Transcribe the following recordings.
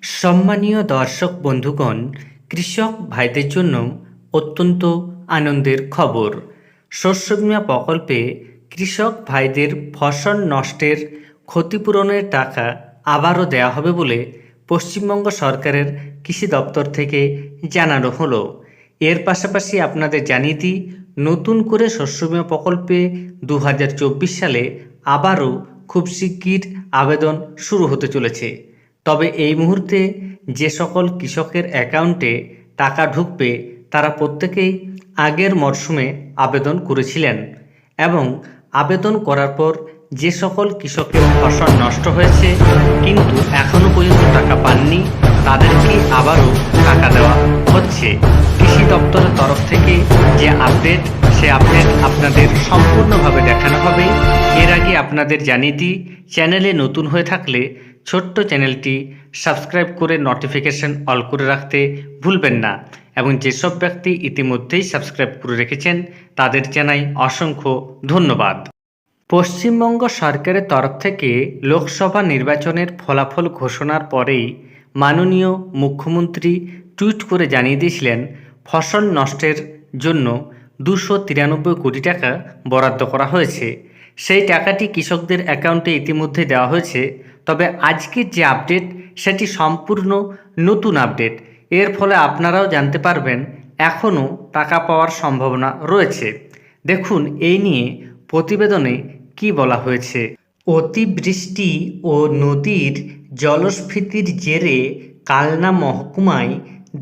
সম্মানীয় দর্শক বন্ধুগণ, কৃষক ভাইদের জন্য অত্যন্ত আনন্দের খবর। শস্য বীমা প্রকল্পে কৃষক ভাইদের ফসল নষ্টের ক্ষতিপূরণের টাকা আবারও দেওয়া হবে বলে পশ্চিমবঙ্গ সরকারের কৃষি দপ্তর থেকে জানানো হলো। এর পাশাপাশি আপনাদের জানিয়ে দিই, নতুন করে শস্য বীমা প্রকল্পে 2024 সালে আবারও খুব শিগগির আবেদন শুরু হতে চলেছে। তবে এই মুহূর্তে যে সকল কৃষকের অ্যাকাউন্টে টাকা ঢুকবে তারা প্রত্যেকেই আগের মরশুমে আবেদন করেছিলেন এবং আবেদন করার পর যে সকল কৃষকের ফসল নষ্ট হয়েছে কিন্তু এখনও পর্যন্ত টাকা পাননি তাদেরকে আবারও টাকা দেওয়া হচ্ছে। কৃষি দপ্তরের তরফ থেকে যে আপডেট, সে আপডেট আপনাদের সম্পূর্ণভাবে দেখানো হবে। এর আগে আপনাদের জানিয়ে দিই, চ্যানেলে নতুন হয়ে থাকলে ছোট্ট চ্যানেলটি সাবস্ক্রাইব করে নোটিফিকেশন অল করে রাখতে ভুলবেন না এবং যেসব ব্যক্তি ইতিমধ্যেই সাবস্ক্রাইব করে রেখেছেন তাদের জানাই অসংখ্য ধন্যবাদ। পশ্চিমবঙ্গ সরকারের তরফ থেকে লোকসভা নির্বাচনের ফলাফল ঘোষণার পরেই মাননীয় মুখ্যমন্ত্রী টুইট করে জানিয়ে দিয়েছিলেন ফসল নষ্টের জন্য 293 কোটি টাকা বরাদ্দ করা হয়েছে। সেই টাকাটি কৃষকদের অ্যাকাউন্টে ইতিমধ্যে দেওয়া হয়েছে। তবে আজকের যে আপডেট সেটি সম্পূর্ণ নতুন আপডেট। এর ফলে আপনারাও জানতে পারবেন এখনও টাকা পাওয়ার সম্ভাবনা রয়েছে। দেখুন এই নিয়ে প্রতিবেদনে কি বলা হয়েছে। অতিবৃষ্টি ও নদীর জলস্ফীতির জেরে কালনা মহকুমায়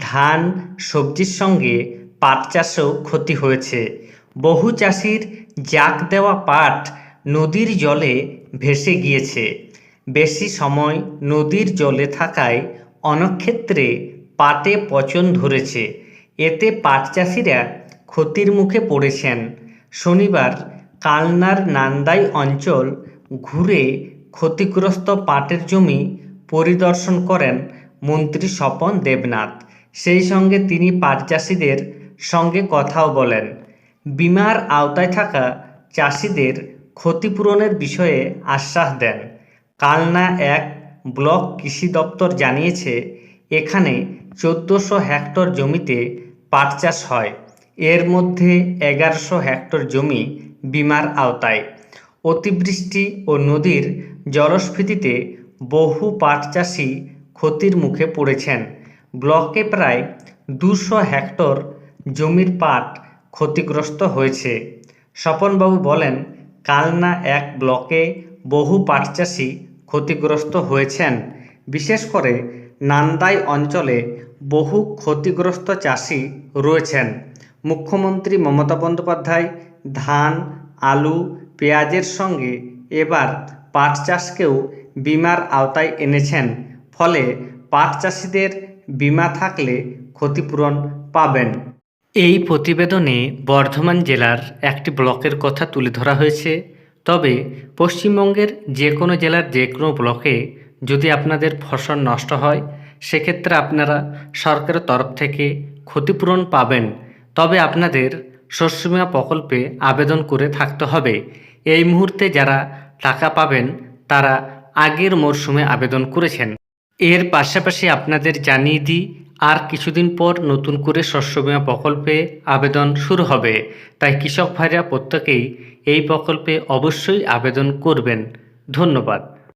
ধান, সবজির সঙ্গে পাট চাষেও ক্ষতি হয়েছে। বহু চাষির জাগ দেওয়া পাট নদীর জলে ভেসে গিয়েছে। বেশি সময় নদীর জলে থাকায় অনেক ক্ষেত্রে পাটে পচন ধরেছে। এতে পাট চাষিরা ক্ষতির মুখে পড়েছেন। শনিবার কালনার নান্দাই অঞ্চল ঘুরে ক্ষতিগ্রস্ত পাটের জমি পরিদর্শন করেন মন্ত্রী স্বপন দেবনাথ। সেই সঙ্গে তিনি পাট চাষিদের সঙ্গে কথাও বলেন। বিমার আওতায় থাকা চাষিদের ক্ষতিপূরণের বিষয়ে আশ্বাস দেন। কালনা 1 ব্লক কৃষি দপ্তর জানিয়েছে এখানে 1400 হেক্টর জমিতে পাট চাষ হয়। এর মধ্যে 1100 হেক্টর জমি বিমার আওতায়। অতিবৃষ্টি ও নদীর জলস্ফীতিতে বহু পাট চাষি ক্ষতির মুখে পড়েছেন। ব্লকে প্রায় 200 হেক্টর জমির পাট ক্ষতিগ্রস্ত হয়েছে। স্বপনবাবু বলেন, কালনা 1 ব্লকে বহু পাট চাষি ক্ষতিগ্রস্ত হয়েছেন। বিশেষ করে নান্দাই অঞ্চলে বহু ক্ষতিগ্রস্ত চাষি রয়েছেন। মুখ্যমন্ত্রী মমতা বন্দ্যোপাধ্যায় ধান, আলু, পেঁয়াজের সঙ্গে এবার পাট চাষকেও বিমার আওতায় এনেছেন। ফলে পাট চাষিদের বিমা থাকলে ক্ষতিপূরণ পাবেন। এই প্রতিবেদনে বর্ধমান জেলার একটি ব্লকের কথা তুলে ধরা হয়েছে। তবে পশ্চিমবঙ্গের যে কোনো জেলার যে কোনো ব্লকে যদি আপনাদের ফসল নষ্ট হয় সেক্ষেত্রে আপনারা সরকারের তরফ থেকে ক্ষতিপূরণ পাবেন। তবে আপনাদের শস্য বীমা প্রকল্পে আবেদন করে থাকতে হবে। এই মুহূর্তে যারা টাকা পাবেন তারা আগের মরশুমে আবেদন করেছেন। এর পাশাপাশি আপনাদের জানিয়ে দিই, আর কিছুদিন পর নতুন করে শস্য বীমা প্রকল্পে আবেদন শুরু হবে। তাই কৃষক ভাইরা প্রত্যেকেই এই প্রকল্পে অবশ্যই আবেদন করবেন। ধন্যবাদ।